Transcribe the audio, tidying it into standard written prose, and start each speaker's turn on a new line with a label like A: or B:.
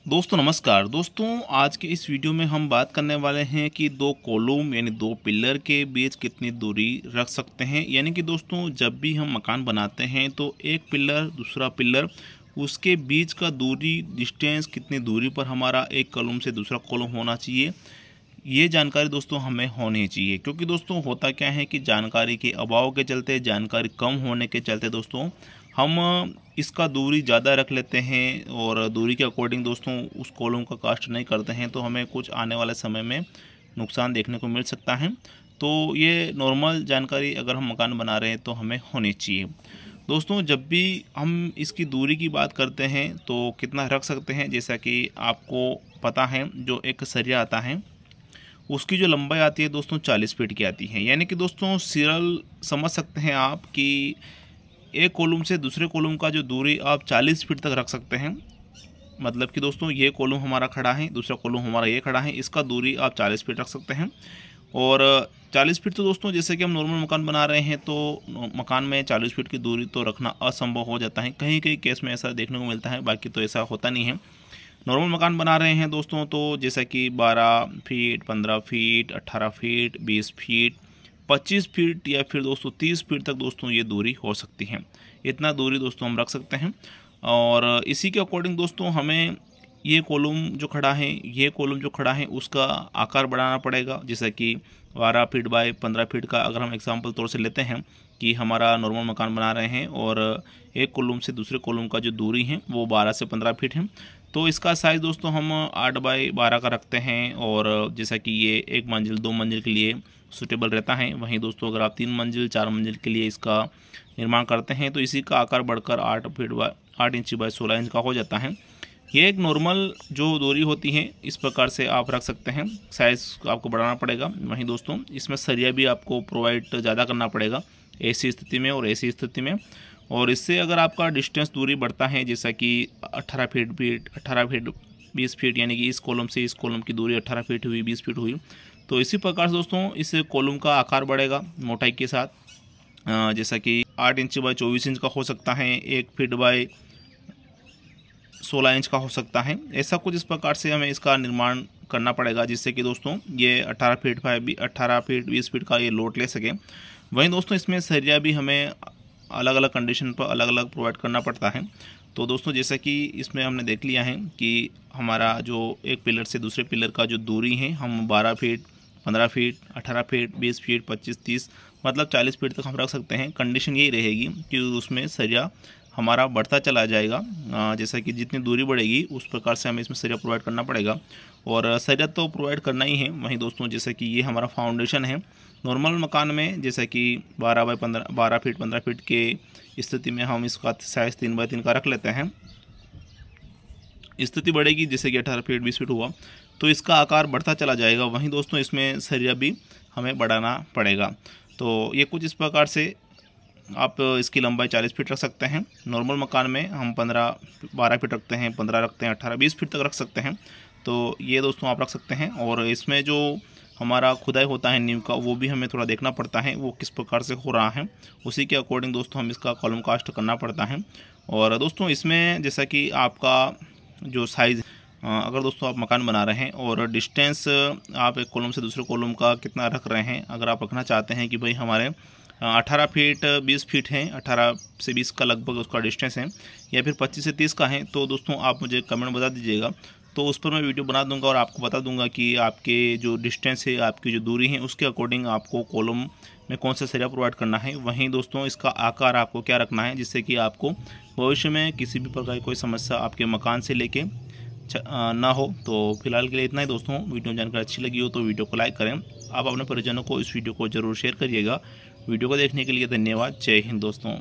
A: दोस्तों नमस्कार। दोस्तों आज के इस वीडियो में हम बात करने वाले हैं कि दो कॉलम यानी दो पिलर के बीच कितनी दूरी रख सकते हैं। यानी कि दोस्तों जब भी हम मकान बनाते हैं तो एक पिलर दूसरा पिलर उसके बीच का दूरी डिस्टेंस कितनी दूरी पर हमारा एक कॉलम से दूसरा कॉलम होना चाहिए, ये जानकारी दोस्तों हमें होनी चाहिए। क्योंकि दोस्तों होता क्या है कि जानकारी के अभाव के चलते, जानकारी कम होने के चलते दोस्तों हम इसका दूरी ज़्यादा रख लेते हैं और दूरी के अकॉर्डिंग दोस्तों उस कॉलम का कास्ट नहीं करते हैं, तो हमें कुछ आने वाले समय में नुकसान देखने को मिल सकता है। तो ये नॉर्मल जानकारी अगर हम मकान बना रहे हैं तो हमें होनी चाहिए। दोस्तों जब भी हम इसकी दूरी की बात करते हैं तो कितना रख सकते हैं, जैसा कि आपको पता है जो एक सरिया आता है उसकी जो लंबाई आती है दोस्तों 40 फीट की आती है। यानी कि दोस्तों सिरल समझ सकते हैं आप कि एक कॉलम से दूसरे कॉलम का जो दूरी आप 40 फीट तक रख सकते हैं। मतलब कि दोस्तों ये कॉलम हमारा खड़ा है, दूसरा कॉलम हमारा ये खड़ा है, इसका दूरी आप 40 फीट रख सकते हैं। और 40 फीट तो दोस्तों जैसे कि हम नॉर्मल मकान बना रहे हैं तो मकान में 40 फीट की दूरी तो रखना असंभव हो जाता है। कहीं कहीं केस में ऐसा देखने को मिलता है, बाकी तो ऐसा होता नहीं है। नॉर्मल मकान बना रहे हैं दोस्तों तो जैसा कि 12 feet, 15 feet, 18 feet, 20 feet, 25 feet या फिर दोस्तों 30 फीट तक दोस्तों ये दूरी हो सकती है। इतना दूरी दोस्तों हम रख सकते हैं। और इसी के अकॉर्डिंग दोस्तों हमें ये कॉलम जो खड़ा है, ये कॉलम जो खड़ा है उसका आकार बढ़ाना पड़ेगा। जैसा कि 12 फीट बाय 15 फीट का अगर हम एग्जाम्पल तौर से लेते हैं कि हमारा नॉर्मल मकान बना रहे हैं और एक कॉलम से दूसरे कॉलम का जो दूरी है वो 12 से 15 फीट है, तो इसका साइज़ दोस्तों हम 8 बाय 12 का रखते हैं। और जैसा कि ये एक मंजिल 2 मंजिल के लिए सूटेबल रहता है, वहीं दोस्तों अगर आप 3 मंजिल 4 मंजिल के लिए इसका निर्माण करते हैं तो इसी का आकार बढ़कर 8 इंच बाय 16 इंच का हो जाता है। ये एक नॉर्मल जो दूरी होती है इस प्रकार से आप रख सकते हैं। साइज़ आपको बढ़ाना पड़ेगा। वहीं दोस्तों इसमें सरिया भी आपको प्रोवाइड ज़्यादा करना पड़ेगा ऐसी स्थिति में और ऐसी स्थिति में। और इससे अगर आपका डिस्टेंस दूरी बढ़ता है जैसा कि 18 फीट 20 फीट, यानी कि इस कॉलम से इस कॉलम की दूरी 18 फीट हुई, 20 फीट हुई, तो इसी प्रकार से दोस्तों इस कॉलम का आकार बढ़ेगा मोटाई के साथ। जैसा कि 8 इंच बाय 24 इंच का हो सकता है, 1 फीट बाय 16 इंच का हो सकता है। ऐसा कुछ इस प्रकार से हमें इसका निर्माण करना पड़ेगा जिससे कि दोस्तों ये 18 फीट 20 फीट का ये लोड ले सके। वहीं दोस्तों इसमें सरिया भी हमें अलग अलग कंडीशन पर अलग अलग प्रोवाइड करना पड़ता है। तो दोस्तों जैसा कि इसमें हमने देख लिया है कि हमारा जो एक पिलर से दूसरे पिलर का जो दूरी है हम 12 फीट 15 फीट 18 फीट 20 फीट 25 30 मतलब 40 फीट तक हम रख सकते हैं। कंडीशन यही रहेगी कि उसमें सरिया हमारा बढ़ता चला जाएगा। जैसा कि जितनी दूरी बढ़ेगी उस प्रकार से हमें इसमें सरिया प्रोवाइड करना पड़ेगा। और सरिया तो प्रोवाइड करना ही है। वहीं दोस्तों जैसे कि ये हमारा फाउंडेशन है नॉर्मल मकान में, जैसा कि 12 फीट 15 फीट के स्थिति में हम इसका साइज़ 3 बाय 3 का रख लेते हैं। स्थिति बढ़ेगी जैसे कि 18 फीट 20 फीट हुआ तो इसका आकार बढ़ता चला जाएगा। वहीं दोस्तों इसमें सरिया भी हमें बढ़ाना पड़ेगा। तो ये कुछ इस प्रकार से आप इसकी लंबाई 40 फीट रख सकते हैं। नॉर्मल मकान में हम 12 फीट रखते हैं, 15 रखते हैं, 18 20 फीट तक रख सकते हैं। तो ये दोस्तों आप रख सकते हैं। और इसमें जो हमारा खुदाई होता है नींव का वो भी हमें थोड़ा देखना पड़ता है वो किस प्रकार से हो रहा है, उसी के अकॉर्डिंग दोस्तों हम इसका कॉलम कास्ट करना पड़ता है। और दोस्तों इसमें जैसा कि आपका जो साइज़, अगर दोस्तों आप मकान बना रहे हैं और डिस्टेंस आप एक कॉलम से दूसरे कॉलम का कितना रख रहे हैं, अगर आप रखना चाहते हैं कि भाई हमारे 18 फीट 20 फीट हैं, 18 से 20 का लगभग उसका डिस्टेंस है, या फिर 25 से 30 का है, तो दोस्तों आप मुझे कमेंट बता दीजिएगा। तो उस पर मैं वीडियो बना दूंगा और आपको बता दूंगा कि आपके जो डिस्टेंस है, आपकी जो दूरी है, उसके अकॉर्डिंग आपको कॉलम में कौन सा सरिया प्रोवाइड करना है। वहीं दोस्तों इसका आकार आपको क्या रखना है जिससे कि आपको भविष्य में किसी भी प्रकार की कोई समस्या आपके मकान से लेके ना हो। तो फिलहाल के लिए इतना ही दोस्तों। वीडियो में जानकारी अच्छी लगी हो तो वीडियो को लाइक करें। आप अपने परिजनों को इस वीडियो को ज़रूर शेयर करिएगा। वीडियो को देखने के लिए धन्यवाद। जय हिंद दोस्तों।